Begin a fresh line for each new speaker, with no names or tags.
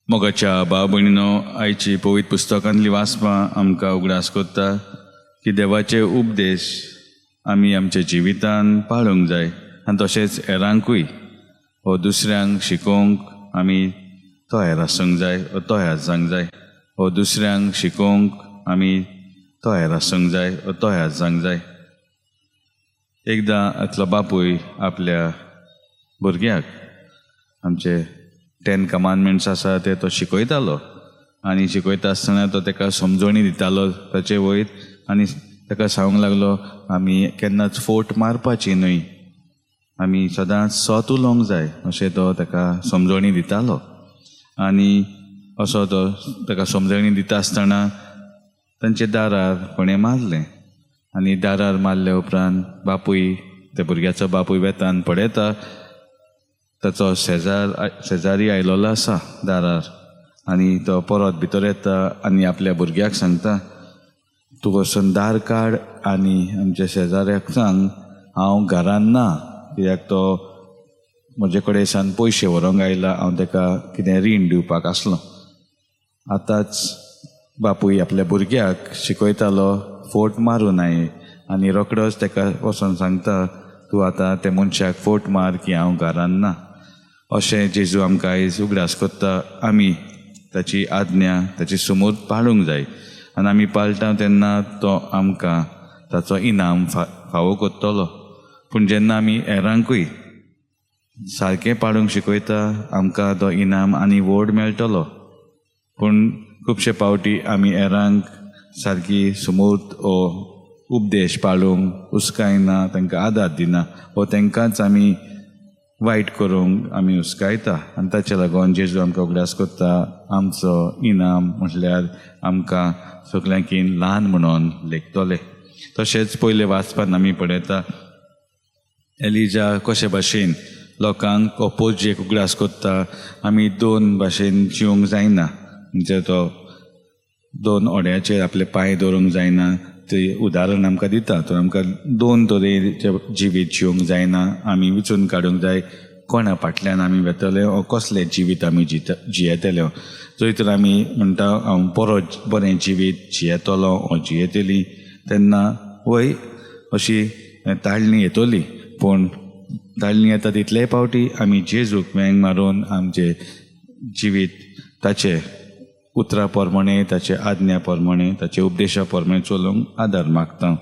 मोगाच्या भाव भयणीनो, आयची पवित्र पुस्तकांतली वाचपां आमकां उगडास कोत्ता की देवाचे उपदेश आमी आमच्या जिवितान पाळूंक जाय आनी तशेंच हेरांकूय हो दुसऱ्यांक शिकोवंक आमी तयार आसूंक जाय वा तयार जावंक जाय हो दुसऱ्यांक शिकोवंक आमी तयार आसूंक जाय वा तयार जावंक जाय। एकदां एकलो बापूय आपल्या भुरग्याक आमचे 10 कमांडमेंट्स आसा ते तो शिकयतालो आनी शिकयता आसतना तो ताका समजोणी दितालो ताचे वयर आनी ताका सांगूंक लागलो आमी केन्नाच फोट मारपाची न्हय, आमी सदांच सोत उलोवंक जाय अशें तो ताका समजोणी दितालो। आनी असो तो ताका समजोणी दिता आसतना तांचे दारार कोणें मारलें आनी दारार मारले उपरांत बापूय त्या भुरग्याचो बापूय वेतान पळयता ताचो शेजारी आयलोलो आसा दारार आनी तो परत भितर येता आनी आपल्या भुरग्याक सांगता तूं वचून दार काड आनी आमच्या शेजाऱ्याक सांग हांव घरान ना, कित्याक तो म्हजे कडेन सान पयशे व्हरोंक आयला, हांव ताका कितें रीण दिवपाक आसलो। आतांच बापूय आपल्या भुरग्याक शिकयतालो फोट मारूं न्हय आनी रोखडोच ताका वचोन सांगता तूं आतां त्या मनशाक फोट मार की हांव घरान ना। अशें जेजू आमकां आयज उगडास कोत्ता आमी ताची आज्ञा ताची समूर पाळूंक जाय आनी आमी पाळटा तेन्ना तो आमकां ताचो इनाम फावो कोत्तलो। पूण जेन्ना आमी हेरांकूय सारकें पाळूंक शिकयता आमकां तो इनाम आनी व्हड मेळटलो। पूण खुबशे फावटी आमी हेरांक सारकी समूर्त ओ उपदेश पाळूंक हुस्कायना, तांकां आदार दिना वा तांकांच आमी वायट करूंक आमी हुस्कायता आनी ताचे लागून जेजू आमकां उगडास कोत्ता आमचो इनाम म्हटल्यार आमकां सगल्यांकीन ल्हान म्हणून लेखतले। तशेंच पयले वाचपान आमी पळयता एलिजा कशे भाशेन लोकांक अपोजिक उगडास कोत्ता आमी 2 भाशेन जिवंक जायना, म्हणजे तो 2 ओड्याचेर आपले पांय दवरूंक जायना ते उदाहरण आमकां दिता। तर आमकां 2 तरेचे जिवीत जिवंक जायना, आमी विचून काडूंक जाय कोणा फाटल्यान आमी वेतले वा कसलें जिवीत आमी जियेतले। जर तर आमी म्हणटा हांव बरें जिवीत जियेतलो वा जियेतली तेन्ना वय अशी ताळणी येतली, पूण ताळणी येता तितलेय फावटी आमी जेजूक वेंग मारून आमचे जिवीत ताचे उतरा प्रमाणे ताचे आज्ञा प्रमाणे ताचे उपदेशा प्रमाणे चलोवंक आदार मागता।